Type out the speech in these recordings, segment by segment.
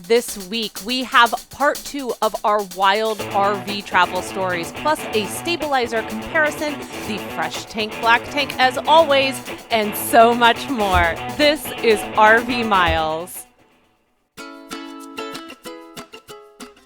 This week, we have part 2 of our wild RV travel stories, plus a stabilizer comparison, the fresh tank, black tank as always, and so much more. This is RV Miles.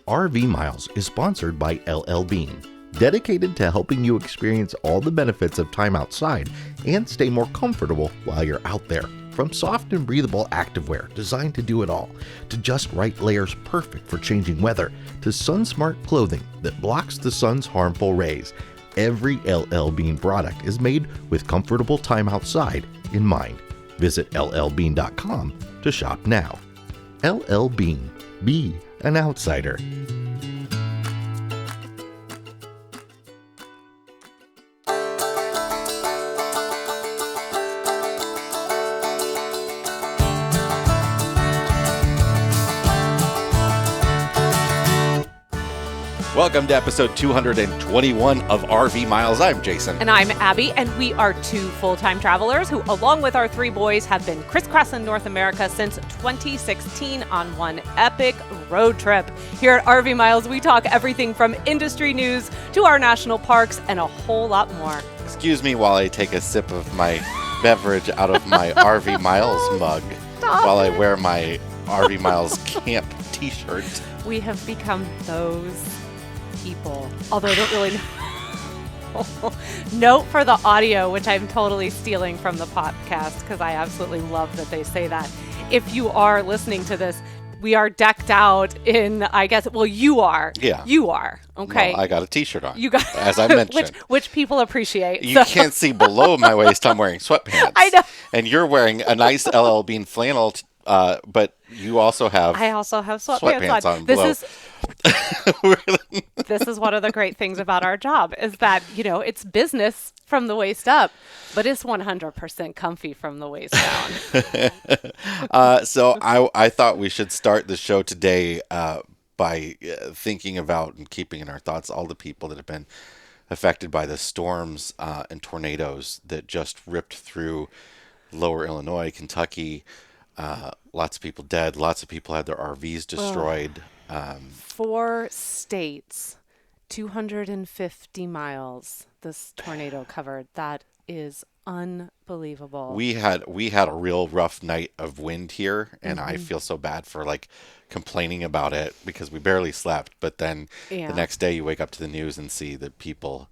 RV Miles is sponsored by LL Bean, dedicated to helping you experience all the benefits of time outside and stay more comfortable while you're out there. From soft and breathable activewear designed to do it all, to just right layers perfect for changing weather, to sun-smart clothing that blocks the sun's harmful rays, every LL Bean product is made with comfortable time outside in mind. Visit llbean.com to shop now. LL Bean. Be an outsider. Welcome to episode 221 of RV Miles. I'm Jason. And I'm Abby, and we are 2 full-time travelers who, along with our 3 boys, have been crisscrossing North America since 2016 on one epic road trip. Here at RV Miles, we talk everything from industry news to our national parks and a whole lot more. Excuse me while I take a sip of my beverage out of my RV Miles mug while I wear my RV Miles camp t-shirt. We have become those people, although I don't really know. Note for the audio, which I'm totally stealing from the podcast because I absolutely love that they say that. If you are listening to this, we are decked out in, I guess, well, you are. Yeah. You are. Okay. Well, I got a t-shirt on. You got, as I mentioned. which people appreciate. You can't see below my waist. I'm wearing sweatpants. I know. And you're wearing a nice LL Bean flannel, but you also have I also have sweatpants on. This is one of the great things about our job is that, you know, it's business from the waist up, but it's 100% comfy from the waist down. So I thought we should start the show today by thinking about and keeping in our thoughts all the people that have been affected by the storms and tornadoes that just ripped through lower Illinois, Kentucky. Lots of people dead. Lots of people had their RVs destroyed. 4 states, 250 miles this tornado covered. That is unbelievable. We had a real rough night of wind here, and I feel so bad for like complaining about it because we barely slept. But then the next day you wake up to the news and see that people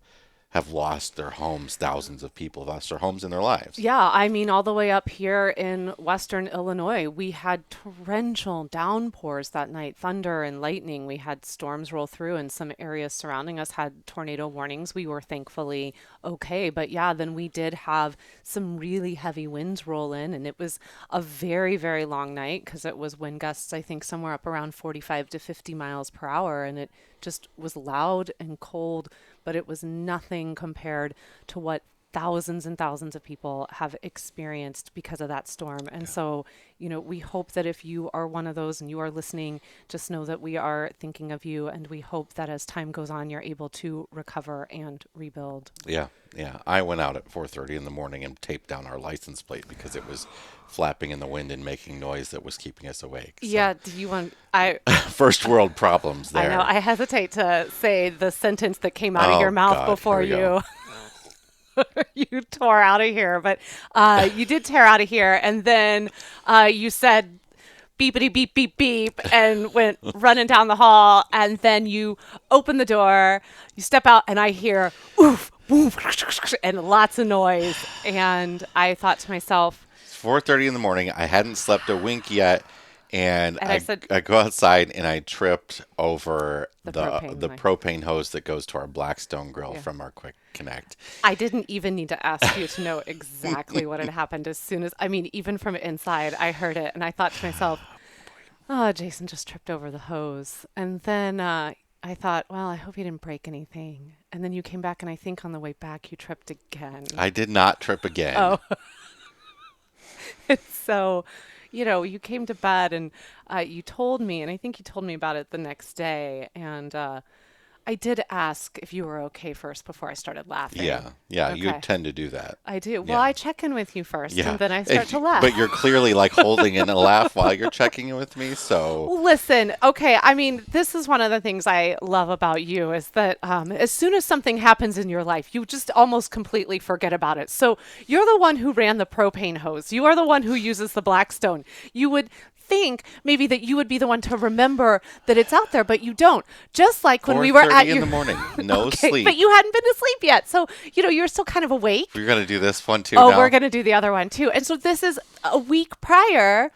have lost their homes. Thousands of people have lost their homes in their lives. Yeah, I mean, all the way up here in western Illinois, we had torrential downpours that night, thunder and lightning. We had storms roll through, and some areas surrounding us had tornado warnings. We were thankfully okay. But yeah, then we did have some really heavy winds roll in, and it was a very, very long night because it was wind gusts, I think, somewhere up around 45 to 50 miles per hour, and it just was loud and cold, but it was nothing compared to what thousands and thousands of people have experienced because of that storm. And so, you know, we hope that if you are one of those and you are listening, just know that we are thinking of you, and we hope that as time goes on, you're able to recover and rebuild. Yeah. I went out at 4:30 in the morning and taped down our license plate because it was flapping in the wind and making noise that was keeping us awake. So. Yeah. Do you want... First world problems there. I know. I hesitate to say the sentence that came out of your mouth before you... you tore out of here, but you did tear out of here, and then you said beepity beep beep beep and went running down the hall, and then you open the door, you step out, and I hear oof, woof, and lots of noise, and I thought to myself, it's 4:30 in the morning. I hadn't slept a wink yet. And I go outside and I tripped over the propane hose that goes to our Blackstone grill from our Quick Connect. I didn't even need to ask you to know exactly what had happened. As soon as, I mean, even from inside, I heard it. And I thought to myself, oh, Jason just tripped over the hose. And then I thought, well, I hope you didn't break anything. And then you came back, and I think on the way back you tripped again. I did not trip again. Oh. It's so... You know, you came to bed and you told me, and I think you told me about it the next day. And I did ask if you were okay first before I started laughing. Yeah, yeah, you Okay. tend to do that. I do. Well, Yeah, I check in with you first yeah. and then I start to But you're laugh. clearly like holding in a laugh while you're checking in with me. So Listen, okay, I mean, this is one of the things I love about you is that as soon as something happens in your life, you just almost completely forget about it. So you're the one who ran the propane hose. You are the one who uses the Blackstone. You would think maybe that you would be the one to remember that it's out there, but you don't. Just like when we were at 4:30 in your the morning, no okay, but sleep. you hadn't been to sleep yet. So, you're still kind of awake. We're gonna do this one too Oh, we're now. going to do the other one too. And so this is a week prior.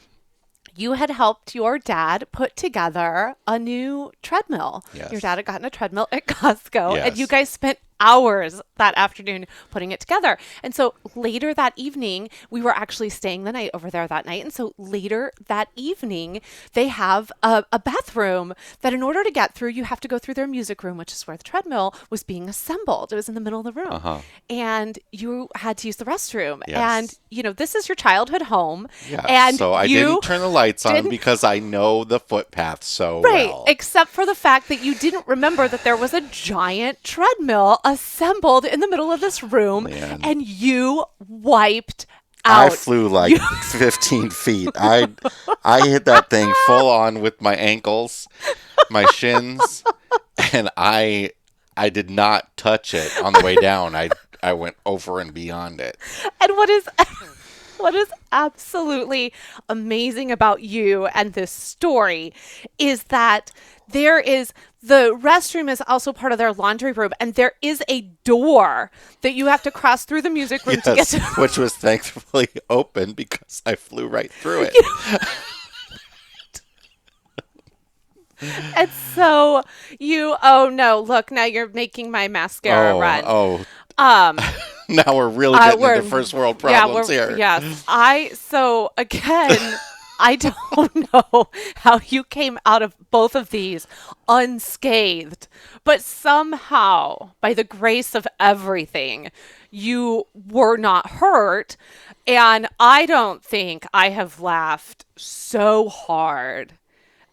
You had helped your dad put together a new treadmill. Your Yes. dad had gotten a treadmill at Costco, and you Yes. guys spent hours that afternoon putting it together. And so later that evening, we were actually staying the night over there that night. And so later that evening, they have a bathroom that in order to get through, you have to go through their music room, which is where the treadmill was being assembled. It was in the middle of the room. Uh-huh. And you had to use the restroom. Yes. And, this is your childhood home. Yeah. And So I you didn't turn the lights on didn't because I know the footpath so Right, well. except for the fact that you didn't remember that there was a giant treadmill assembled in the middle of this room, Man. and you wiped I out. flew like 15 feet. I hit that thing full on with my ankles, my shins, and I did not touch it on the way down. I went over and beyond it. And what is absolutely amazing about you and this story is that the restroom is also part of their laundry room, and there is a door that you have to cross through the music room to get Yes, to. which was thankfully open because I flew right through it. And so oh no, look, now you're making my mascara run. Oh, Um, now we're really getting we're into first world problems here. Yes. So again, I don't know how you came out of both of these unscathed, but somehow, by the grace of everything, you were not hurt. And I don't think I have laughed so hard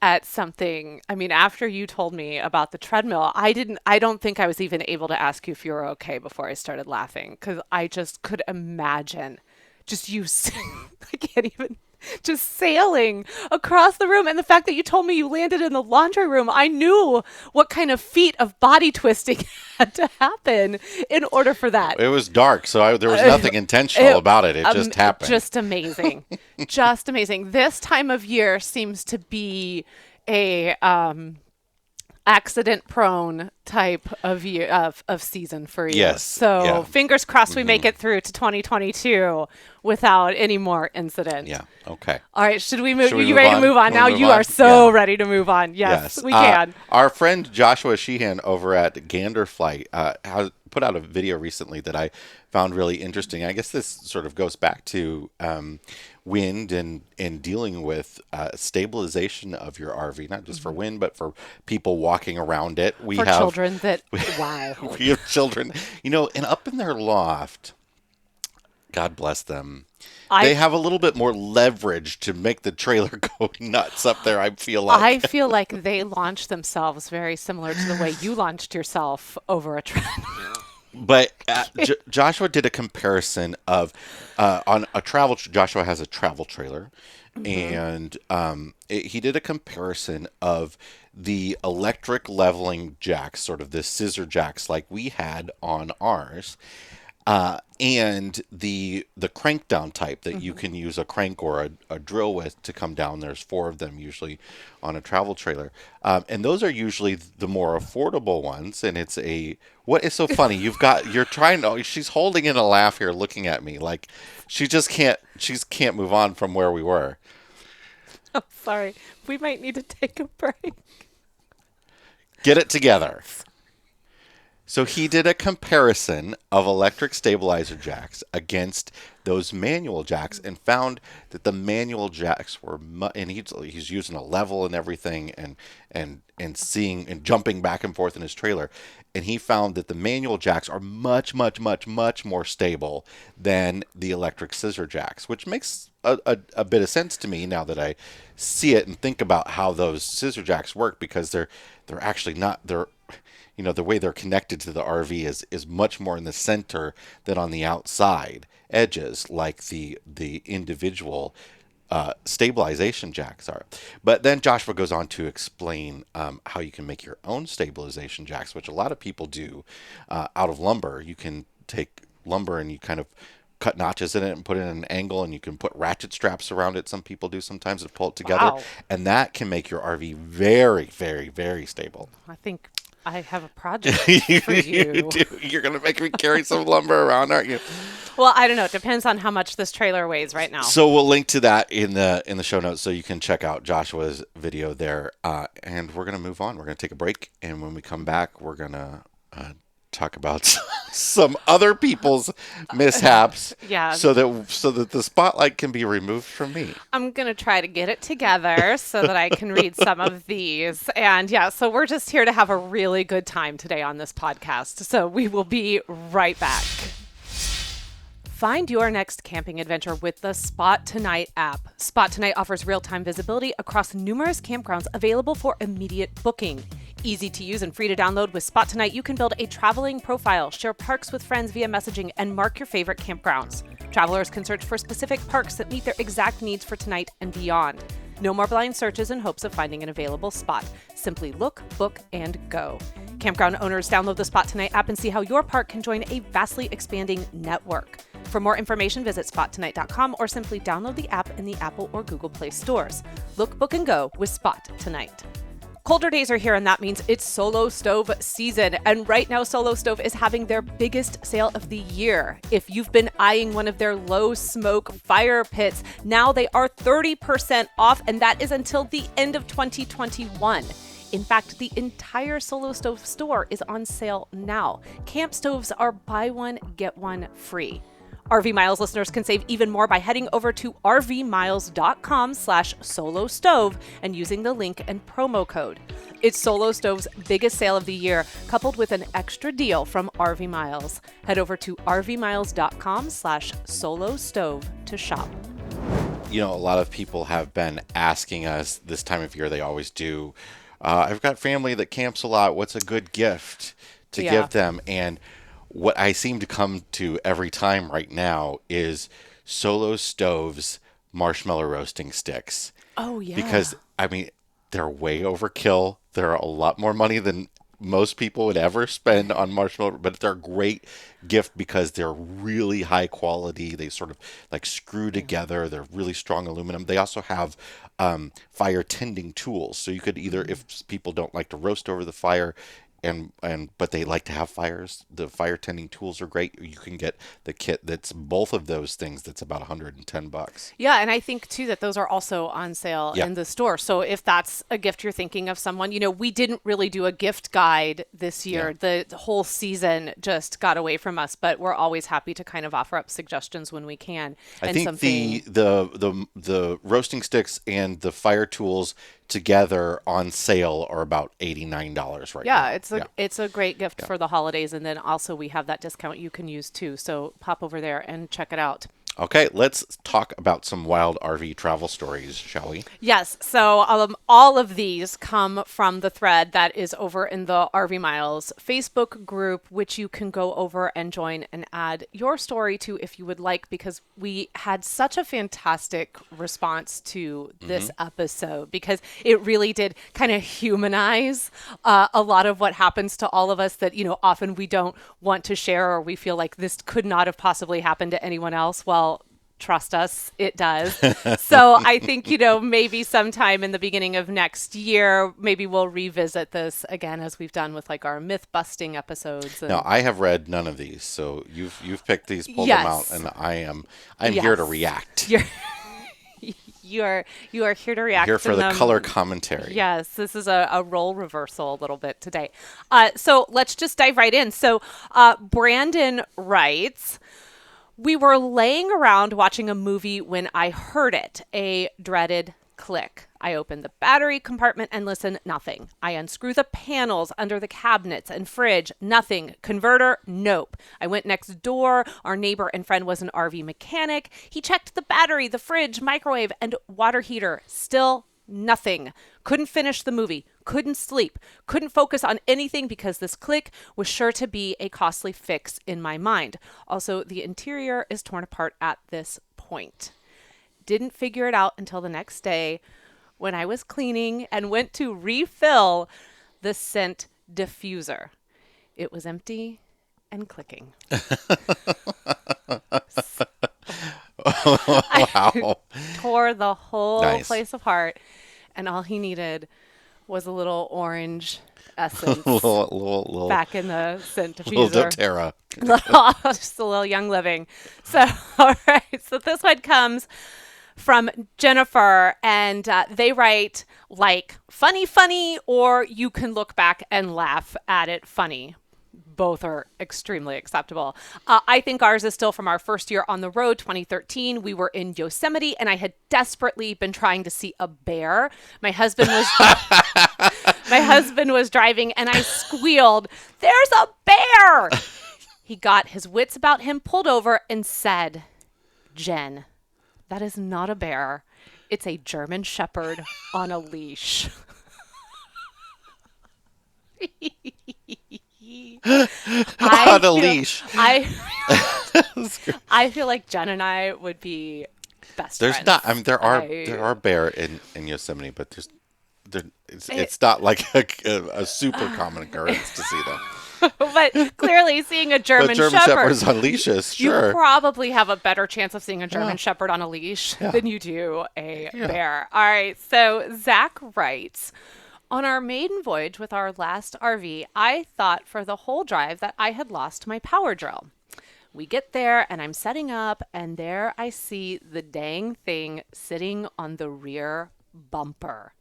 at something. I mean, after you told me about the treadmill, I don't think I was even able to ask you if you were okay before I started laughing because I just could imagine just I can't even, just sailing across the room. And the fact that you told me you landed in the laundry room, I knew what kind of feat of body twisting had to happen in order for that. It was dark, so there was nothing intentional about it. It just happened. Just amazing. Just amazing. This time of year seems to be a accident prone type of year of season for you. Yes, So yeah. fingers crossed we make it through to 2022 without any more incident. Yeah. Okay. All right, should we move? Should we You move ready to on? move on? Wanna Now move you on? are so Yeah. ready to move on. Yes, we can. Our friend Joshua Sheehan over at Ganderfly has put out a video recently that I found really interesting. I guess this sort of goes back to wind and dealing with stabilization of your RV, not just for wind, but for people walking around it. We For have children that, wow. we have children, and up in their loft, God bless them. They have a little bit more leverage to make the trailer go nuts up there, I feel like. I feel like they launched themselves very similar to the way you launched yourself over a treadmill. But Joshua did a comparison of on a travel. Joshua has a travel trailer, and he did a comparison of the electric leveling jacks, sort of the scissor jacks like we had on ours, and the crank down type that you can use a crank or a drill with to come down. There's 4 of them usually on a travel trailer, and those are usually the more affordable ones. And it's what is so funny? You're trying to. She's holding in a laugh here, looking at me like she can't move on from where we were. I'm sorry. We might need to take a break. Get it together. So he did a comparison of electric stabilizer jacks against those manual jacks and found that the manual jacks were and he's using a level and everything and seeing and jumping back and forth in his trailer, and he found that the manual jacks are much more stable than the electric scissor jacks, which makes a bit of sense to me now that I see it and think about how those scissor jacks work, because they're actually not, they're the way they're connected to the RV is much more in the center than on the outside edges, like the individual stabilization jacks are. But then Joshua goes on to explain how you can make your own stabilization jacks, which a lot of people do out of lumber. You can take lumber and you kind of cut notches in it and put it in an angle, and you can put ratchet straps around it. Some people do sometimes to pull it together, Wow. and that can make your RV very, very, very stable. I think I have a project You for you. do. You're gonna make me carry some lumber around, aren't you? Well, I don't know. It depends on how much this trailer weighs right now. So we'll link to that in the show notes, so you can check out Joshua's video there. And we're gonna move on. We're gonna take a break, and when we come back, we're gonna talk about some other people's mishaps. Yeah. So that the spotlight can be removed from me. I'm going to try to get it together so that I can read some of these. And yeah, so we're just here to have a really good time today on this podcast. So we will be right back. Find your next camping adventure with the Spot Tonight app. Spot Tonight offers real-time visibility across numerous campgrounds available for immediate booking. Easy to use and free to download with Spot Tonight, you can build a traveling profile, share parks with friends via messaging, and mark your favorite campgrounds. Travelers can search for specific parks that meet their exact needs for tonight and beyond. No more blind searches in hopes of finding an available spot. Simply look, book, and go. Campground owners, download the Spot Tonight app and see how your park can join a vastly expanding network. For more information, visit spottonight.com or simply download the app in the Apple or Google Play stores. Look, book, and go with Spot Tonight. Colder days are here, and that means it's Solo Stove season. And right now, Solo Stove is having their biggest sale of the year. If you've been eyeing one of their low smoke fire pits, now they are 30% off, and that is until the end of 2021. In fact, the entire Solo Stove store is on sale now. Camp stoves are buy one, get one free. RV Miles listeners can save even more by heading over to rvmiles.com/solo stove and using the link and promo code. It's Solo Stove's biggest sale of the year, coupled with an extra deal from RV Miles. Head over to rvmiles.com/solo stove to shop. A lot of people have been asking us this time of year, they always do, I've got family that camps a lot. What's a good gift to give them? And what I seem to come to every time right now is Solo Stove's marshmallow roasting sticks. Oh, yeah. Because, they're way overkill. They're a lot more money than most people would ever spend on marshmallow, but they're a great gift because they're really high quality. They sort of like screw together. They're really strong aluminum. They also have fire tending tools. So you could either, if people don't like to roast over the fire, but they like to have fires, the fire tending tools are great. You can get the kit that's both of those things. That's about $110. Yeah, and I think too that those are also on sale in the store. So if that's a gift you're thinking of someone, we didn't really do a gift guide this year. The whole season just got away from us, but we're always happy to kind of offer up suggestions when we can. I think the roasting sticks and the fire tools together on sale are about $89 right now. It's a great gift for the holidays, and then also we have that discount you can use too. So pop over there and check it out. Okay, let's talk about some wild RV travel stories, shall we? Yes. So all of these come from the thread that is over in the RV Miles Facebook group, which you can go over and join and add your story to if you would like, because we had such a fantastic response to this episode, because it really did kind of humanize a lot of what happens to all of us that, often we don't want to share, or we feel like this could not have possibly happened to anyone else. Well, trust us, it does. So I think, maybe sometime in the beginning of next year, maybe we'll revisit this again, as we've done with like our myth busting episodes. Now, I have read none of these, so you've picked these, pulled them out, and I'm here to react. You are here to react. Here for the color commentary. Yes, this is a role reversal a little bit today. So let's just dive right in. So Brandon writes, we were laying around watching a movie when I heard it, a dreaded click. I open the battery compartment and listen, nothing. I unscrew the panels under the cabinets and fridge, nothing. Converter, nope. I went next door. Our neighbor and friend was an RV mechanic. He checked the battery, the fridge, microwave, and water heater. Still nothing. Couldn't finish the movie. Couldn't sleep. Couldn't focus on anything because this click was sure to be a costly fix in my mind. Also, the interior is torn apart at this point. Didn't figure it out until the next day when I was cleaning and went to refill the scent diffuser. It was empty and clicking. I Wow. tore the whole Nice. place apart, and all he needed was a little orange essence little back in the scent little diffuser. doTERRA. Just a little young living. So, all right. So this one comes from Jennifer, and they write like funny, funny, or you can look back and laugh at it funny. Both are extremely acceptable. I think ours is still from our first year on the road, 2013. We were in Yosemite, and I had desperately been trying to see a bear. My husband was driving, and I squealed, "There's a bear!" He got his wits about him, pulled over, and said, "Jen, that is not a bear. It's a German Shepherd on a leash." On a leash. I feel like Jen and I would be best There's friends. not. I mean, there are bear in Yosemite, but it's not like a super common occurrence to see them. But clearly, seeing a German, But German Shepherd, shepherds on leashes, sure. you probably have a better chance of seeing a German Shepherd on a leash than you do a bear. All right. So Zach writes, on our maiden voyage with our last RV, I thought for the whole drive that I had lost my power drill. We get there and I'm setting up, and there I see the dang thing sitting on the rear bumper.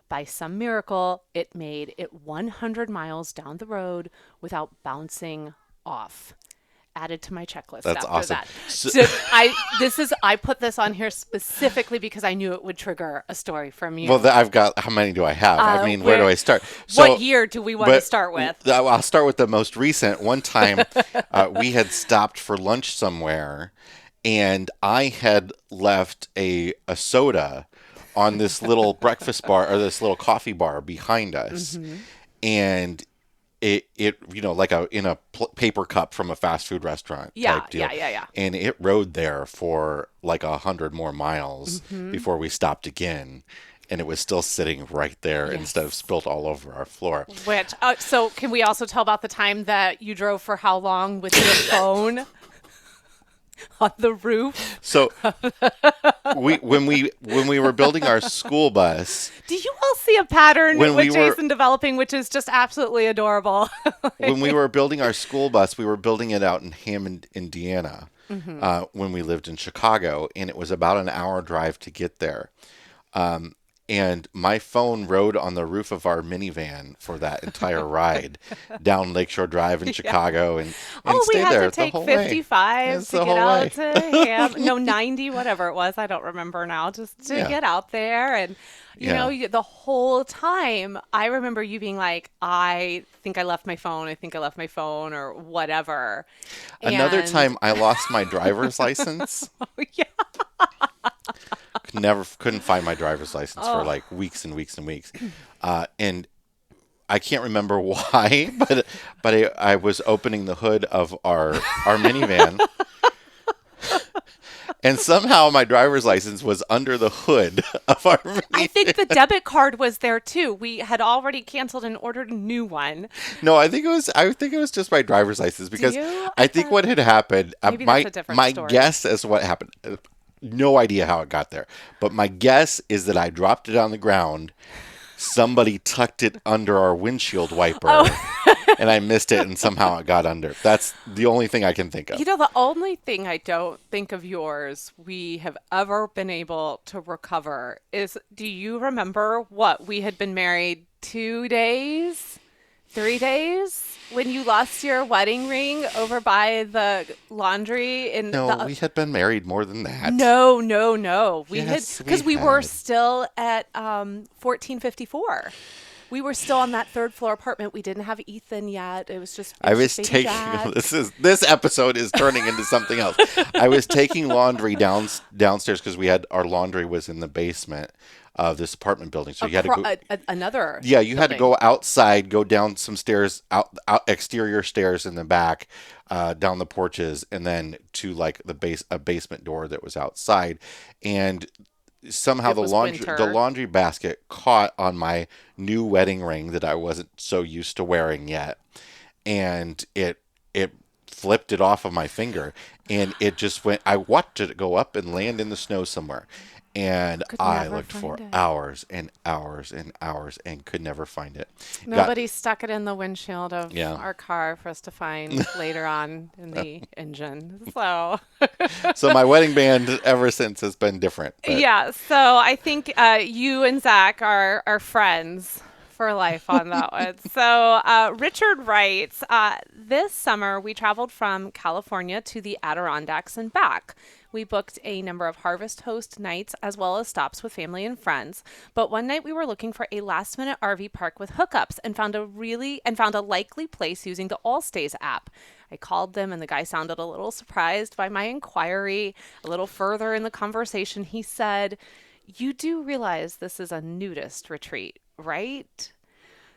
By some miracle, it made it 100 miles down the road without bouncing off. Added to my checklist That's after awesome. that. So I put this on here specifically because I knew it would trigger a story from you. Well, I've got. How many do I have? I mean, where do I start? What year do we want to start with? I'll start with the most recent. One time, we had stopped for lunch somewhere, and I had left a soda on this little breakfast bar or this little coffee bar behind us, and it like in a paper cup from a fast food restaurant type deal. Yeah. And it rode there for like 100 more miles before we stopped again, and it was still sitting right there instead of spilt all over our floor. Which so can we also tell about the time that you drove for how long with your phone on the roof? So when we were building our school bus, Do you all see a pattern When with we were- Jason developing, which is just absolutely adorable? when we were building our school bus, we were building it out in Hammond, Indiana, when we lived in Chicago, and it was about an hour drive to get there. And my phone rode on the roof of our minivan for that entire ride down Lakeshore Drive in Chicago, and we stayed had there to the take whole way. 55 It's to the get whole out way. to 90, whatever it was. I don't remember now. Just to Yeah. get out there. And, you know, the whole time, I remember you being like, I think I left my phone or whatever. Another And- time, I lost my driver's license. Yeah. Couldn't find my driver's license for like weeks and weeks and weeks, and I can't remember why, but I was opening the hood of our minivan, and somehow my driver's license was under the hood of our minivan. I think the debit card was there too. We had already canceled and ordered a new one. No, I think it was just my driver's license because you? I think what had happened. Maybe that's a different my story. guess as to what happened. No idea how it got there, but my guess is that I dropped it on the ground. Somebody tucked it under our windshield wiper, and I missed it, and somehow it got under. That's the only thing I can think of. You know, the only thing I don't think of yours we have ever been able to recover is, do you remember what? We had been married 2 days, 3 days when you lost your wedding ring over by the laundry in No, we had been married more than that. No. We Yes, had, because we we were had. still at 1454. We were still on that third floor apartment. We didn't have Ethan yet. It I was was just baby taking dad. this episode is turning into something else. I was taking laundry downstairs because we had our laundry was in the basement of this apartment building. So you had to go. Another Yeah, you had to building. go outside, go down some stairs, out exterior stairs in the back, down the porches, and then to like a basement door that was outside, and somehow It was the winter. laundry basket caught on my new wedding ring that I wasn't so used to wearing yet, and it flipped it off of my finger, and it just went. I watched it go up and land in the snow somewhere, and Could I never looked for find it. hours and hours and hours and could never find it. Got Nobody stuck it in the windshield of yeah. our car for us to find later on in the engine. So, So my wedding band ever since has been different, but yeah. So I think you and Zach are friends for life on that one. So Richard writes, this summer we traveled from California to the Adirondacks and back. We booked a number of Harvest Host nights as well as stops with family and friends. But one night we were looking for a last-minute RV park with hookups and found a likely place using the Allstays app. I called them and the guy sounded a little surprised by my inquiry. A little further in the conversation, he said, "You do realize this is a nudist retreat, right?"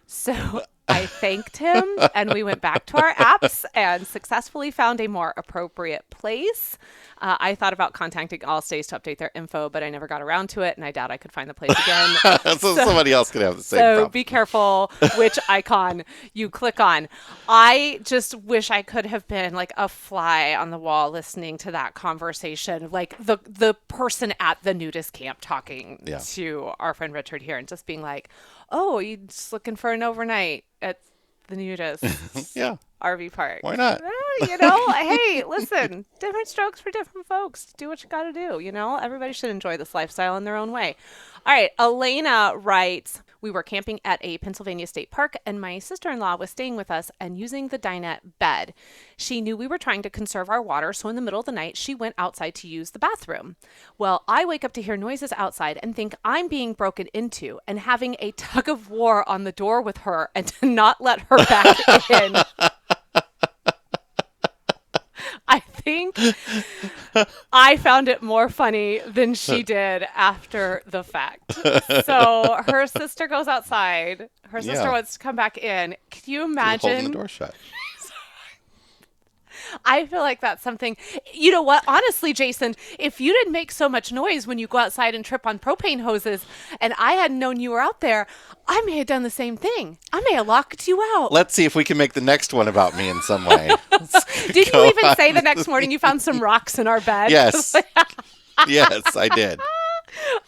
So I thanked him and we went back to our apps and successfully found a more appropriate place. I thought about contacting Allstays to update their info, but I never got around to it and I doubt I could find the place again. so somebody else could have the same So problem. be careful which icon you click on. I just wish I could have been like a fly on the wall listening to that conversation, like the person at the nudist camp talking Yeah. to our friend Richard here and just being like, "Oh, you just looking for an overnight at the nudist Yeah, RV park?" why not? Hey, listen, different strokes for different folks. Do what you got to do. Everybody should enjoy this lifestyle in their own way. All right, Elena writes, we were camping at a Pennsylvania state park, and my sister-in-law was staying with us and using the dinette bed. She knew we were trying to conserve our water, so in the middle of the night, she went outside to use the bathroom. Well, I wake up to hear noises outside and think I'm being broken into and having a tug of war on the door with her and to not let her back in. I think I found it more funny than she did after the fact. So her sister goes outside. Her sister Yeah. wants to come back in. Can you You're holding the imagine? door shut. I feel like that's something. You know what? Honestly, Jason, if you didn't make so much noise when you go outside and trip on propane hoses and I hadn't known you were out there, I may have done the same thing. I may have locked you out. Let's see if we can make the next one about me in some way. Did you Go even on. say the next morning you found some rocks in our bed? Yes. Yes, I did.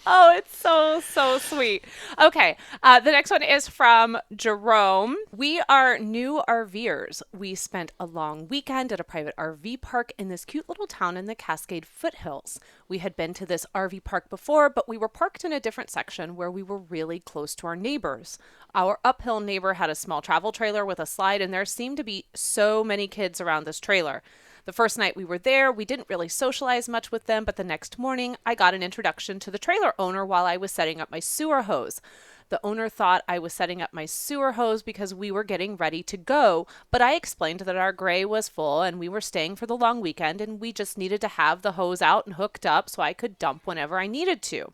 Oh, it's so sweet. Okay, the next one is from Jerome. We are new RVers. We spent a long weekend at a private RV park in this cute little town in the Cascade foothills. We had been to this RV park before, but we were parked in a different section where we were really close to our neighbors. Our uphill neighbor had a small travel trailer with a slide, and there seemed to be so many kids around this trailer. The first night we were there, we didn't really socialize much with them, but the next morning I got an introduction to the trailer owner while I was setting up my sewer hose. The owner thought I was setting up my sewer hose because we were getting ready to go, but I explained that our gray was full and we were staying for the long weekend and we just needed to have the hose out and hooked up so I could dump whenever I needed to.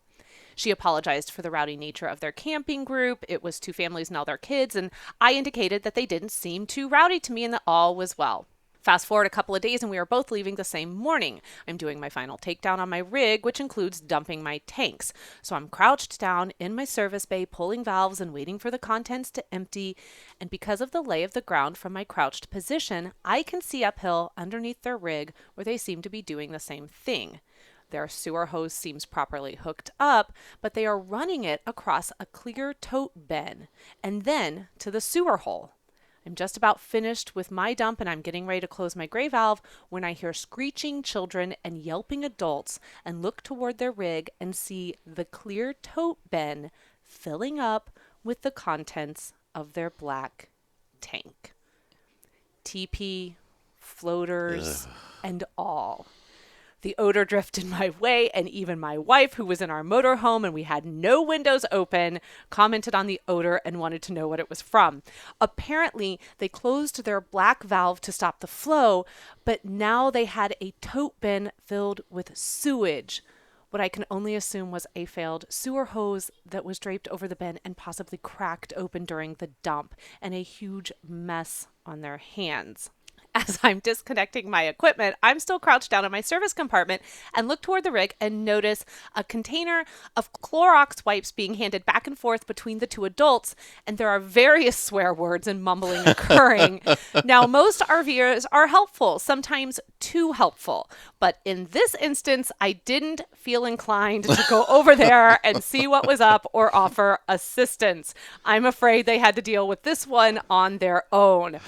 She apologized for the rowdy nature of their camping group. It was two families and all their kids, and I indicated that they didn't seem too rowdy to me and that all was well. Fast forward a couple of days and we are both leaving the same morning. I'm doing my final takedown on my rig, which includes dumping my tanks. So I'm crouched down in my service bay, pulling valves and waiting for the contents to empty. And because of the lay of the ground from my crouched position, I can see uphill underneath their rig where they seem to be doing the same thing. Their sewer hose seems properly hooked up, but they are running it across a clear tote bin and then to the sewer hole. I'm just about finished with my dump and I'm getting ready to close my gray valve when I hear screeching children and yelping adults and look toward their rig and see the clear tote bin filling up with the contents of their black tank. TP, floaters, and all. The odor drifted my way, and even my wife, who was in our motorhome and we had no windows open, commented on the odor and wanted to know what it was from. Apparently, they closed their black valve to stop the flow, but now they had a tote bin filled with sewage. What I can only assume was a failed sewer hose that was draped over the bin and possibly cracked open during the dump, and a huge mess on their hands. As I'm disconnecting my equipment, I'm still crouched down in my service compartment and look toward the rig and notice a container of Clorox wipes being handed back and forth between the two adults, and there are various swear words and mumbling occurring. Now, most RVers are helpful, sometimes too helpful, but in this instance, I didn't feel inclined to go over there and see what was up or offer assistance. I'm afraid they had to deal with this one on their own.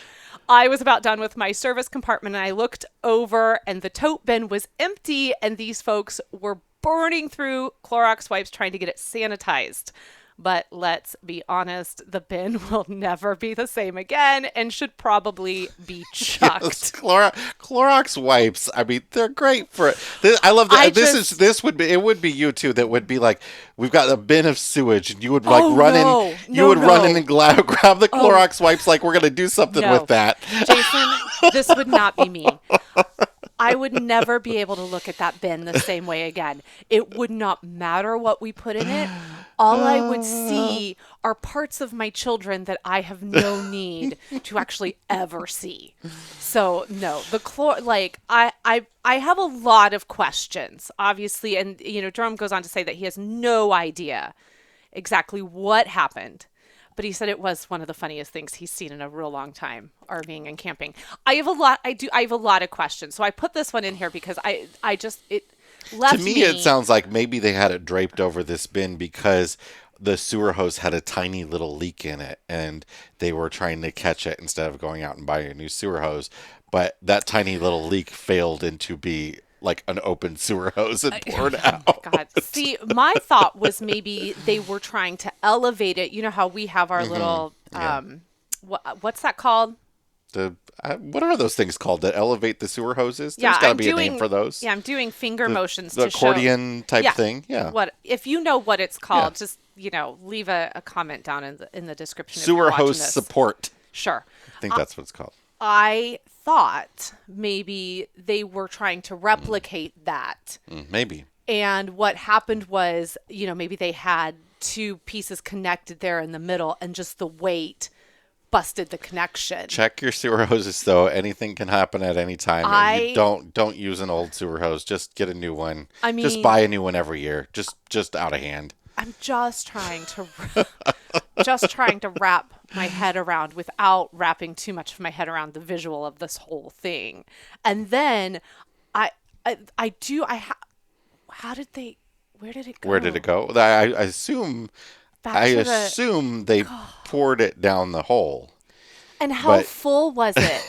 I was about done with my service compartment and I looked over and the tote bin was empty and these folks were burning through Clorox wipes trying to get it sanitized. But let's be honest, the bin will never be the same again and should probably be chucked. Yes, Clorox wipes. I mean, they're great for it. I love that. It would be you too. That would be like, we've got a bin of sewage, and you would like run in and grab the Clorox wipes. Like we're gonna do something with that. Jason, this would not be me. I would never be able to look at that bin the same way again. It would not matter what we put in it. All I would see are parts of my children that I have no need to actually ever see. So no, I have a lot of questions, obviously. And, Jerome goes on to say that he has no idea exactly what happened. But he said it was one of the funniest things he's seen in a real long time, RVing and camping. I have a lot of questions. So I put this one in here because it left to me, it sounds like maybe they had it draped over this bin because the sewer hose had a tiny little leak in it and they were trying to catch it instead of going out and buying a new sewer hose. But that tiny little leak failed into be like an open sewer hose and poured out. Oh God. See, my thought was maybe they were trying to elevate it. You know how we have our little, what's that called? What are those things called that elevate the sewer hoses? There's Yeah, got to be a name for those. Yeah, I'm doing finger motions the to show. accordion type thing. Yeah. What if you know what it's called? Just leave a comment down in the description. Sewer if you're hose this. Support. Sure. I think that's what it's called. I thought maybe they were trying to replicate that. Maybe. And what happened was, maybe they had two pieces connected there in the middle and just the weight busted the connection. Check your sewer hoses though. Anything can happen at any time. You don't use an old sewer hose. Just get a new one. I mean, just buy a new one every year. Just out of hand. I'm just trying to wrap my head around without wrapping too much of my head around the visual of this whole thing. And then where did it go? Where did it go? I assume they poured it down the hole. And how full was it?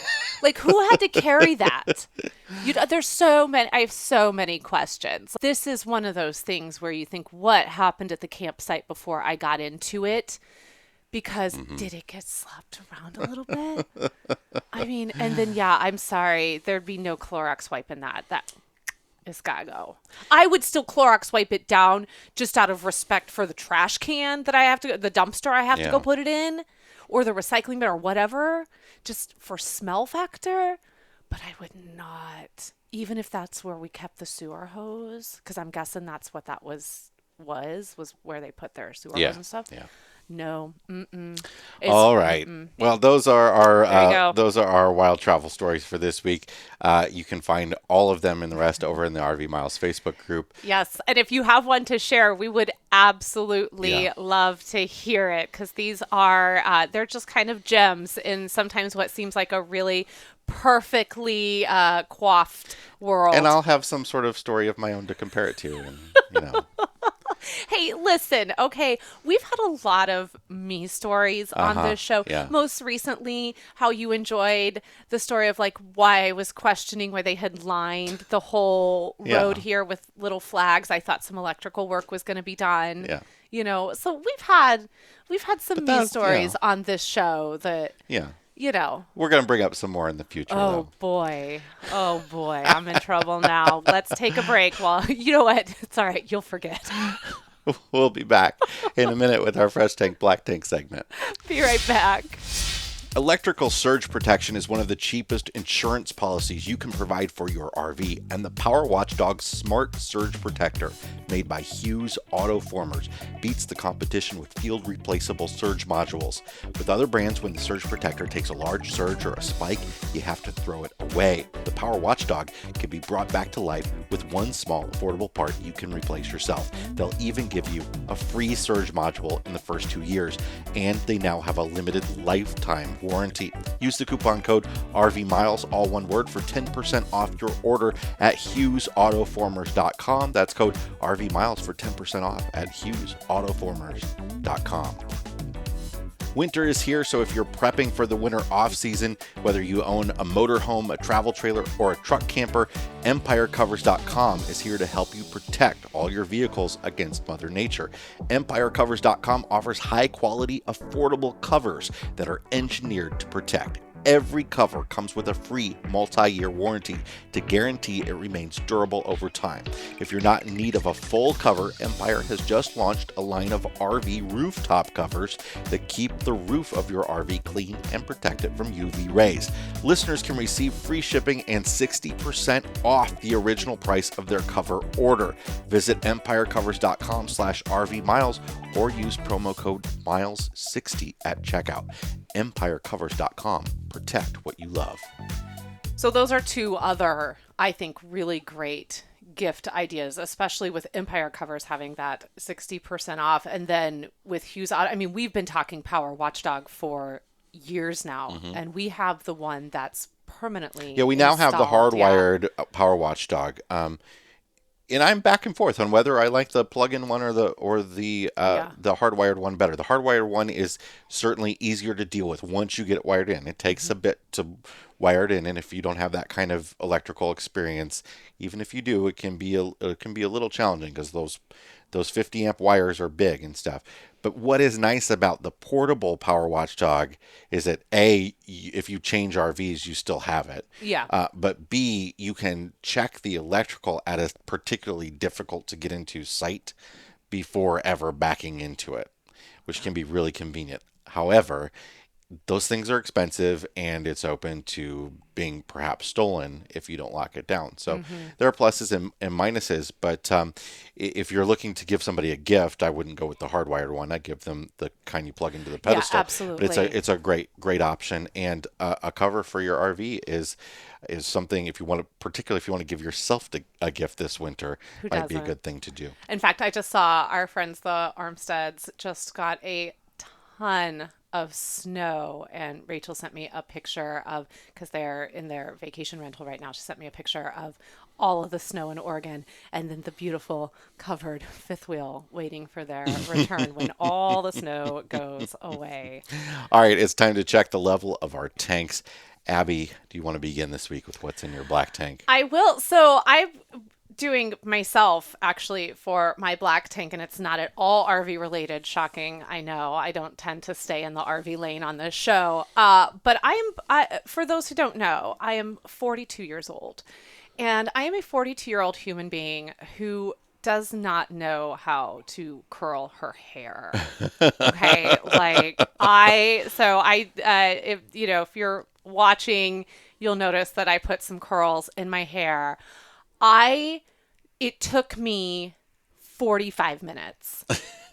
Like, who had to carry that? There's so many. I have so many questions. This is one of those things where you think, what happened at the campsite before I got into it? Because did it get slapped around a little bit? I mean, and then, I'm sorry. There'd be no Clorox wipe in that. It's gotta go. I would still Clorox wipe it down just out of respect for the trash can that I have to, the dumpster I have to go put it in, or the recycling bin or whatever, just for smell factor. But I would not, even if that's where we kept the sewer hose, because I'm guessing that's what that was where they put their sewer hose and stuff. Yeah. No. All right. Well, those are our wild travel stories for this week. You can find all of them and the rest over in the RV Miles Facebook group. Yes, and if you have one to share, we would absolutely love to hear it, because these are they're just kind of gems in sometimes what seems like a really perfectly coiffed world. And I'll have some sort of story of my own to compare it to, and Hey, listen, okay, we've had a lot of me stories on this show. Yeah. Most recently, how you enjoyed the story of like why I was questioning why they had lined the whole road here with little flags. I thought some electrical work was going to be done. Yeah. So we've had some me stories on this show that you know. We're going to bring up some more in the future, Oh though. boy. Oh boy. I'm in trouble now. Let's take a break while, you know what? It's all right. You'll forget. We'll be back in a minute with our Fresh Tank Black Tank segment. Be right back. Electrical surge protection is one of the cheapest insurance policies you can provide for your RV, and the Power Watchdog Smart Surge Protector, made by Hughes Autoformers, beats the competition with field replaceable surge modules. With other brands, when the surge protector takes a large surge or a spike, you have to throw it away. The Power Watchdog can be brought back to life with one small, affordable part you can replace yourself. They'll even give you a free surge module in the first 2 years, and they now have a limited lifetime warranty. Use the coupon code RVMILES, all one word, for 10% off your order at HughesAutoformers.com. That's code RVMILES for 10% off at HughesAutoformers.com. Winter is here, so if you're prepping for the winter off-season, whether you own a motorhome, a travel trailer, or a truck camper, EmpireCovers.com is here to help you protect all your vehicles against Mother Nature. EmpireCovers.com offers high-quality, affordable covers that are engineered to protect. Every cover comes with a free multi-year warranty to guarantee it remains durable over time. If you're not in need of a full cover, Empire has just launched a line of RV rooftop covers that keep the roof of your RV clean and protect it from UV rays. Listeners can receive free shipping and 60% off the original price of their cover order. Visit EmpireCovers.com/RVMiles or use promo code MILES60 at checkout. EmpireCovers.com. Protect what you love. So those are two other, I think, really great gift ideas, especially with Empire Covers having that 60% off. And then with Hughes Auto, I mean, we've been talking Power Watchdog for years now, and we have the one that's permanently Yeah, we now have the installed. hardwired Power Watchdog. And I'm back and forth on whether I like the plug-in one or the hardwired one better. The hardwired one is certainly easier to deal with once you get it wired in. It takes a bit to wire it in, and if you don't have that kind of electrical experience, even if you do, it can be a little challenging because those 50 amp wires are big and stuff. But what is nice about the portable Power Watchdog is that A, if you change RVs, you still have it. Yeah. But B, you can check the electrical at a particularly difficult to get into site before ever backing into it, which can be really convenient. However, those things are expensive, and it's open to being perhaps stolen if you don't lock it down. So there are pluses and minuses, but if you're looking to give somebody a gift, I wouldn't go with the hardwired one. I'd give them the kind you plug into the pedestal. absolutely. But it's a great option, and a cover for your RV is something, if you want to, particularly if you want to give yourself a gift this winter, Who might be a doesn't? good thing to do. In fact, I just saw our friends, the Armsteads, just got a ton of snow, and Rachel sent me a picture of, because they're in their vacation rental right now, she sent me a picture of all of the snow in Oregon, and then the beautiful covered fifth wheel waiting for their return when all the snow goes away. All right, it's time to check the level of our tanks. Abby, do you want to begin this week with what's in your black tank? I will. So I'm doing myself actually for my black tank, and it's not at all RV related. Shocking, I know. I don't tend to stay in the RV lane on this show. But for those who don't know, I am 42 years old, and I am a 42-year-old human being who does not know how to curl her hair. Okay, if you're watching, you'll notice that I put some curls in my hair. It took me 45 minutes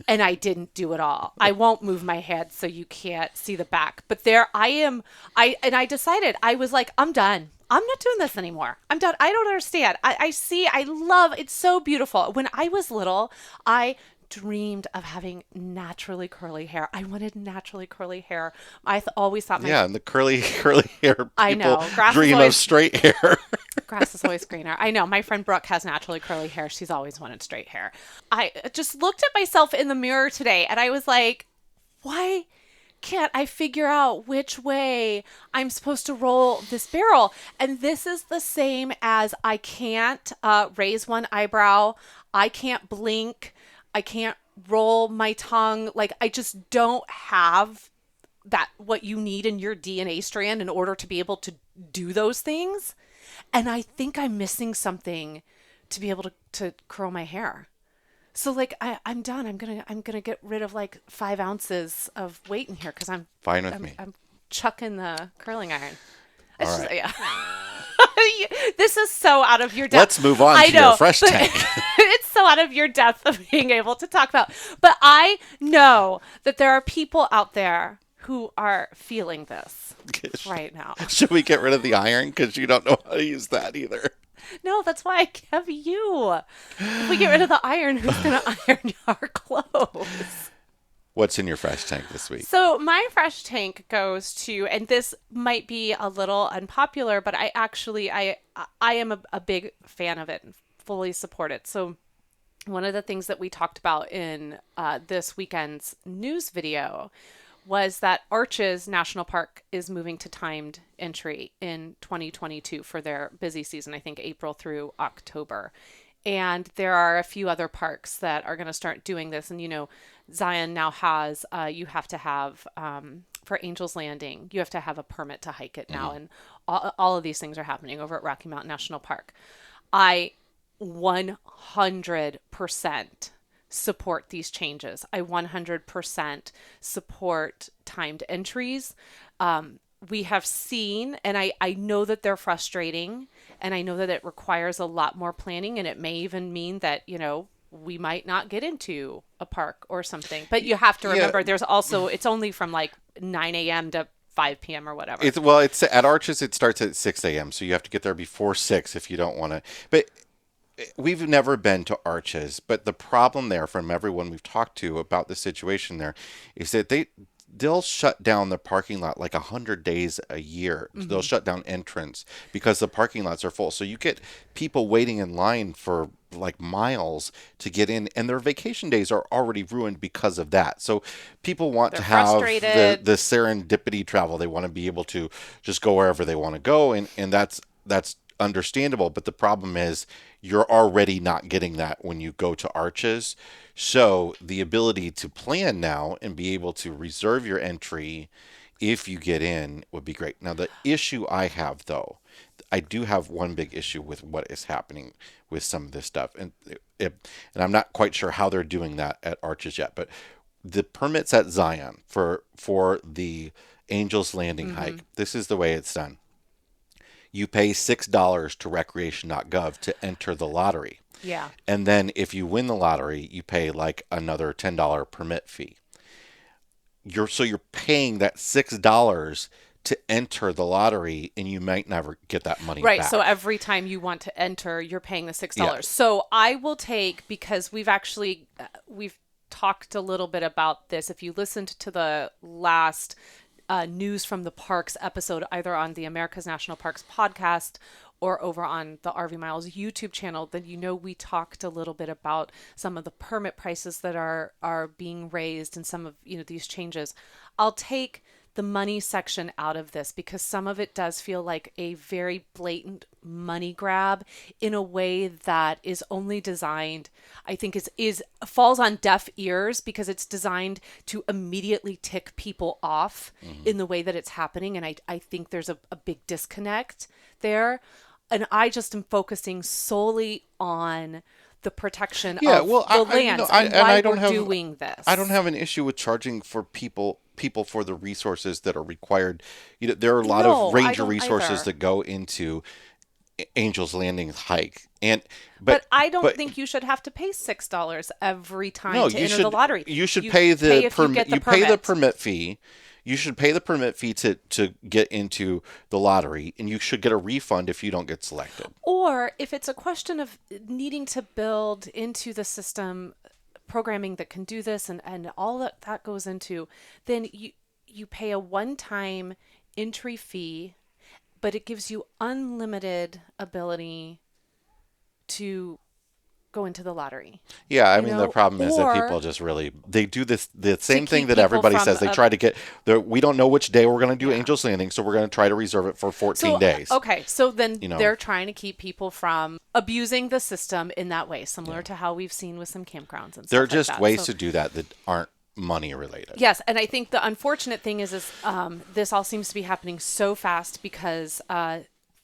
and I didn't do it all. I won't move my head so you can't see the back, but there I am. I decided, I was like, I'm done. I'm not doing this anymore. I'm done. I don't understand. I love, it's so beautiful. When I was little, I dreamed of having naturally curly hair. I wanted naturally curly hair. Always thought and the curly hair people I know. dream of straight hair. Grass is always greener. I know. My friend Brooke has naturally curly hair. She's always wanted straight hair. I just looked at myself in the mirror today and I was like, why can't I figure out which way I'm supposed to roll this barrel? And this is the same as I can't raise one eyebrow. I can't blink. I can't roll my tongue. Like, I just don't have that what you need in your DNA strand in order to be able to do those things. And I think I'm missing something to be able to curl my hair. So like I'm done. I'm gonna get rid of like 5 ounces of weight in here because Fine with me. I'm chucking the curling iron. All It's just right. yeah. This is so out of your depth. Let's move on I to know, your fresh but tank. it's so out of your depth of being able to talk about. But I know that there are people out there who are feeling this right now. Should we get rid of the iron? Because you don't know how to use that either. No, that's why I have you. If we get rid of the iron, who's going to iron our clothes? What's in your fresh tank this week? So my fresh tank goes to, and this might be a little unpopular, but I am a big fan of it and fully support it. So one of the things that we talked about in this weekend's news video was that Arches National Park is moving to timed entry in 2022 for their busy season, I think April through October. And there are a few other parks that are going to start doing this. And, Zion now has, you have to have, for Angel's Landing, you have to have a permit to hike it now. And all of these things are happening over at Rocky Mountain National Park. I 100% support these changes. I 100% support timed entries. We have seen, and I know that they're frustrating, and I know that it requires a lot more planning, and it may even mean that, we might not get into a park or something. But you have to remember there's also, it's only from like 9 a.m. to 5 p.m. or whatever. It's at Arches. It starts at 6 a.m. So you have to get there before 6 if you don't want to. But we've never been to Arches. But the problem there, from everyone we've talked to about the situation there, is that they'll shut down the parking lot like 100 days a year. They'll shut down entrance because the parking lots are full. So you get people waiting in line for like miles to get in, and their vacation days are already ruined because of that. So people want to have the serendipity travel. They want to be able to just go wherever they want to go, and that's understandable. But the problem is you're already not getting that when you go to Arches. So the ability to plan now and be able to reserve your entry if you get in would be great. Now, the issue I have, though, I do have one big issue with what is happening with some of this stuff. And I'm not quite sure how they're doing that at Arches yet. But the permits at Zion for the Angel's Landing hike, this is the way it's done. You pay $6 to recreation.gov to enter the lottery. Yeah. And then if you win the lottery, you pay like another $10 permit fee. You're paying that $6 to enter the lottery, and you might never get that money Right. back. So every time you want to enter, you're paying the $6. Yeah. So I will take, because we've talked a little bit about this. If you listened to the last news from the parks episode, either on the America's National Parks podcast or over on the RV Miles YouTube channel, then we talked a little bit about some of the permit prices that are being raised and some of these changes. I'll take the money section out of this because some of it does feel like a very blatant money grab in a way that is only designed, I think is falls on deaf ears because it's designed to immediately tick people off in the way that it's happening. And I think there's a big disconnect there. And I just am focusing solely on the protection of the lands and why we're doing this. I don't have an issue with charging for people for the resources that are required. There are a lot of ranger resources that go into Angel's Landing hike. But I don't think you should have to pay $6 every time to enter the lottery. You should pay the permit fee. You should pay the permit fee to get into the lottery, and you should get a refund if you don't get selected. Or if it's a question of needing to build into the system programming that can do this and all that goes into, then you pay a one-time entry fee, but it gives you unlimited ability to go into the lottery. Yeah, I mean, the problem is that people just they do the same thing that everybody says. They try to get we don't know which day we're going to do Angel's Landing, so we're going to try to reserve it for 14 days. Okay, so then they're trying to keep people from abusing the system in that way, similar to how we've seen with some campgrounds and stuff There are like just that. ways to do that aren't money related. Yes, and I think the unfortunate thing is this all seems to be happening so fast because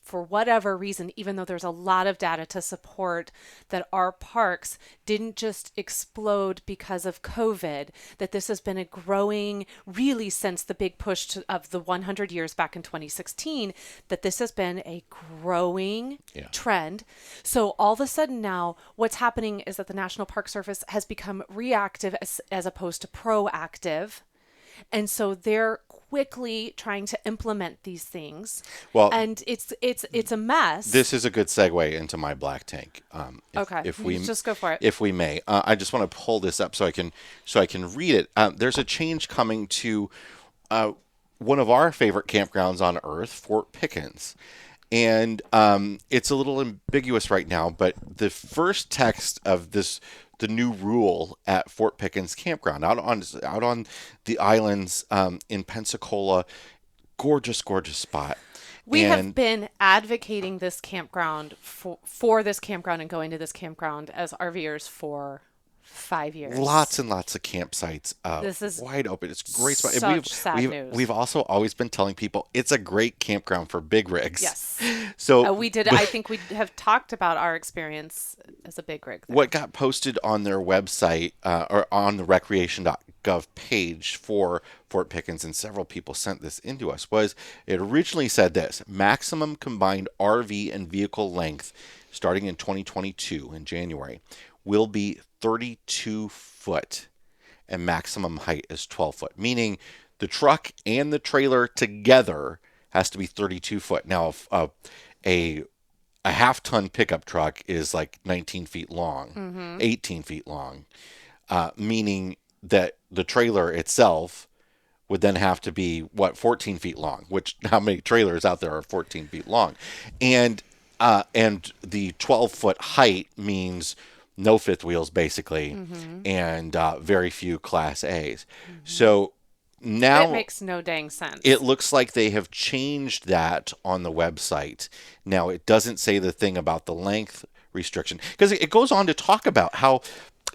for whatever reason, even though there's a lot of data to support that our parks didn't just explode because of COVID, that this has been a growing, really since the big push of the 100 years back in 2016, that this has been a growing trend. So all of a sudden now, what's happening is that the National Park Service has become reactive as opposed to proactive. And so they're quickly trying to implement these things. Well, and it's a mess. This is a good segue into my black tank. Okay, if we just go for it. If we may, I just want to pull this up so I can read it. There's a change coming to one of our favorite campgrounds on Earth, Fort Pickens. And it's a little ambiguous right now, but the first text of the new rule at Fort Pickens Campground out on the islands in Pensacola, gorgeous spot. We have been advocating this campground for this campground and going to this campground as RVers for 5 years. Lots and lots of campsites. This is wide open. It's a great spot. Such sad news. We've also always been telling people it's a great campground for big rigs. Yes. So we did. I think we have talked about our experience as a big rig there. What got posted on their website or on the recreation.gov page for Fort Pickens, and several people sent this into us, was it originally said this: maximum combined RV and vehicle length starting in 2022 in January will be 32 foot and maximum height is 12 foot, meaning the truck and the trailer together has to be 32 foot. Now, a half-ton pickup truck is like 19 feet long, 18 feet long, meaning that the trailer itself would then have to be, 14 feet long, which how many trailers out there are 14 feet long? And the 12-foot height means no fifth wheels, basically, and very few Class A's. So now it makes no dang sense. It looks like they have changed that on the website. Now, it doesn't say the thing about the length restriction, because it goes on to talk about how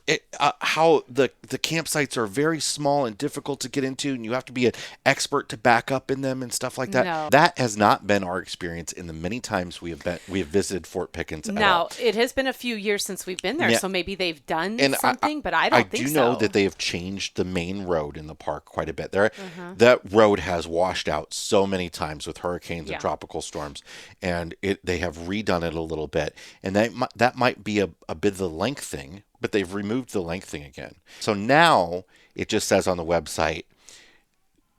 the campsites are very small and difficult to get into, and you have to be an expert to back up in them and stuff like that. No. That has not been our experience in the many times we have visited Fort Pickens. Now, it has been a few years since we've been there, Yeah. so maybe they've done And something, but I don't think so. I do know that they have changed the main road in the park quite a bit. That road has washed out so many times with hurricanes and tropical storms, and they have redone it a little bit. And that might be a bit of the length thing, but they've removed the length thing again. So now it just says on the website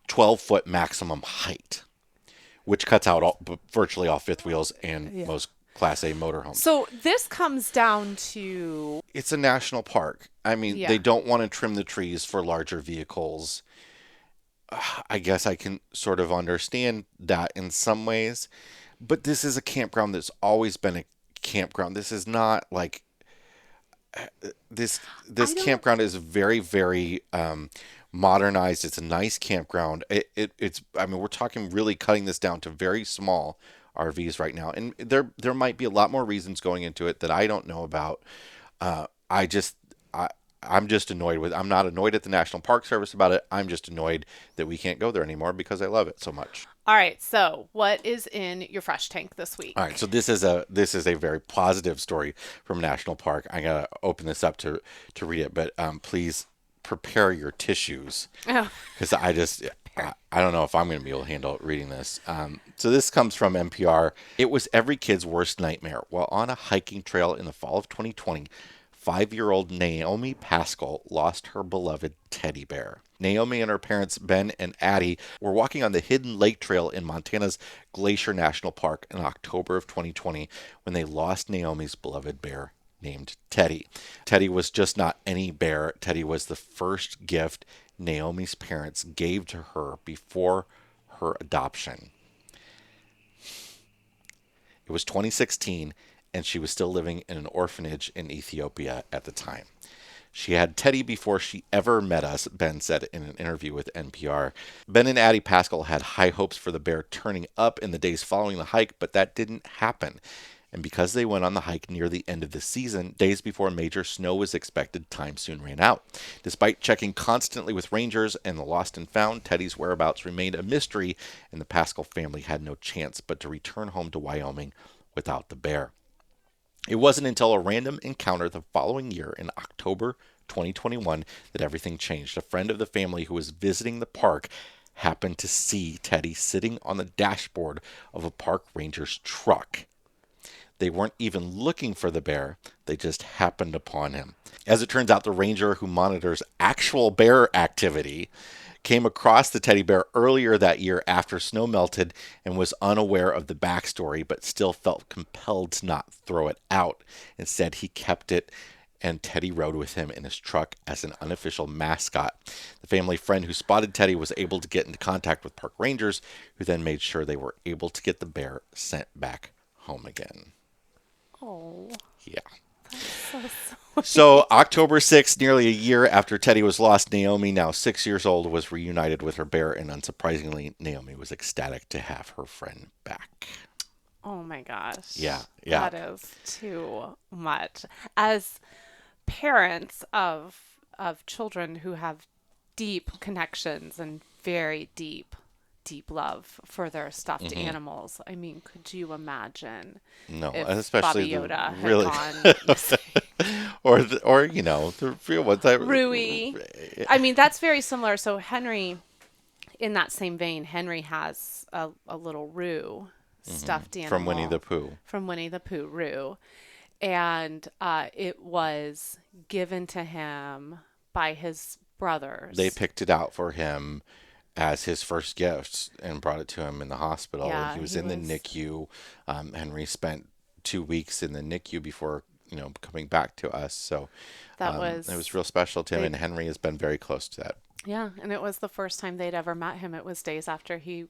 12-foot maximum height, which cuts out virtually all fifth wheels and most Class A motorhomes. So this comes down to... It's a national park. I mean, they don't want to trim the trees for larger vehicles. I guess I can sort of understand that in some ways. But this is a campground that's always been a campground. This is not like... This campground is very, very modernized. It's a nice campground. It's I mean, we're talking really cutting this down to very small RVs right now, and there might be a lot more reasons going into it that I don't know about. I'm just annoyed with. I'm not annoyed at the National Park Service about it. I'm just annoyed that we can't go there anymore because I love it so much. All right, so what is in your fresh tank this week? All right, so this is a very positive story from National Park. I gotta open this up to read it, but please prepare your tissues because I don't know if I'm going to be able to handle reading this. So this comes from NPR. It was every kid's worst nightmare. While on a hiking trail in the fall of 2020, 5-year-old Naomi Pascal lost her beloved teddy bear. Naomi and her parents, Ben and Addie, were walking on the Hidden Lake Trail in Montana's Glacier National Park in October of 2020 when they lost Naomi's beloved bear named Teddy. Teddy was just not any bear. Teddy was the first gift Naomi's parents gave to her before her adoption. It was 2016, and she was still living in an orphanage in Ethiopia at the time. She had Teddy before she ever met us, Ben said in an interview with NPR. Ben and Addie Pascal had high hopes for the bear turning up in the days following the hike, but that didn't happen. And because they went on the hike near the end of the season, days before major snow was expected, time soon ran out. Despite checking constantly with rangers and the lost and found, Teddy's whereabouts remained a mystery, and the Pascal family had no chance but to return home to Wyoming without the bear. It wasn't until a random encounter the following year in October 2021 that everything changed. A friend of the family who was visiting the park happened to see Teddy sitting on the dashboard of a park ranger's truck. They weren't even looking for the bear, they just happened upon him. As it turns out, the ranger who monitors actual bear activity came across the teddy bear earlier that year after snow melted and was unaware of the backstory, but still felt compelled to not throw it out. Instead, he kept it, and Teddy rode with him in his truck as an unofficial mascot. The family friend who spotted Teddy was able to get into contact with park rangers, who then made sure they were able to get the bear sent back home again. Oh, Yeah. that's so So October 6th, nearly a year after Teddy was lost, Naomi, now 6 years old, was reunited with her bear, and unsurprisingly, Naomi was ecstatic to have her friend back. Oh my gosh. Yeah. That is too much. As parents of children who have deep connections and very deep love for their stuffed animals. I mean, could you imagine No, if especially Bobby Yoda had really, gone or the real one that Rui? I mean, that's very similar. So Henry, in that same vein, Henry has a little Roo stuffed animal from Winnie the Pooh. From Winnie the Pooh, Roo, and it was given to him by his brothers. They picked it out for him as his first gift and brought it to him in the hospital. Yeah, He was in the NICU. Henry spent 2 weeks in the NICU before coming back to us. So That it was real special to him, they- and Henry has been very close to that. Yeah, and it was the first time they'd ever met him. It was days after he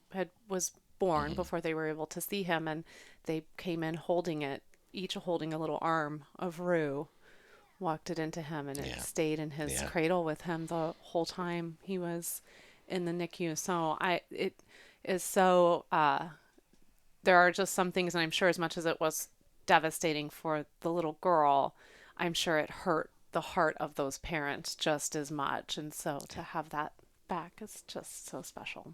was born, before they were able to see him, and they came in holding it, each holding a little arm of Roo, walked it into him, and it stayed in his cradle with him the whole time he was in the NICU. So it is so there are just some things, and I'm sure as much as it was devastating for the little girl, I'm sure it hurt the heart of those parents just as much. And so to have that back is just so special.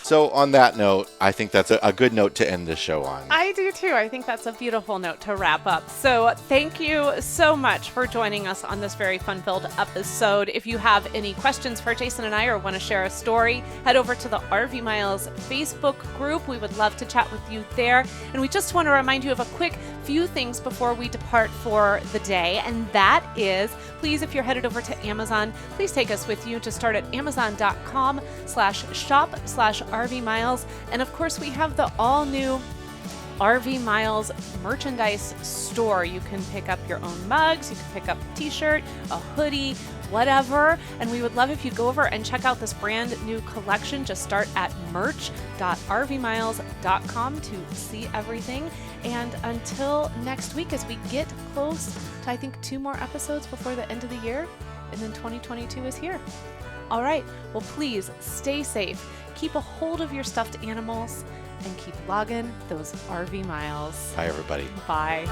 So on that note, I think that's a good note to end the show on. I do too. I think that's a beautiful note to wrap up. So thank you so much for joining us on this very fun-filled episode. If you have any questions for Jason and I, or want to share a story, head over to the RV Miles Facebook group. We would love to chat with you there. And we just want to remind you of a quick few things before we depart for the day. And that is, please, if you're headed over to Amazon, please take us with you to start at amazon.com/shop/RV Miles. And of course, we have the all new RV Miles merchandise store. You can pick up your own mugs, you can pick up a t-shirt, a hoodie, whatever. And we would love if you go over and check out this brand new collection. Just start at merch.rvmiles.com to see everything. And until next week, as we get close to, I think, 2 more episodes before the end of the year, and then 2022 is here. All right, well, please stay safe, keep a hold of your stuffed animals, and keep logging those RV miles. Bye, everybody. Bye.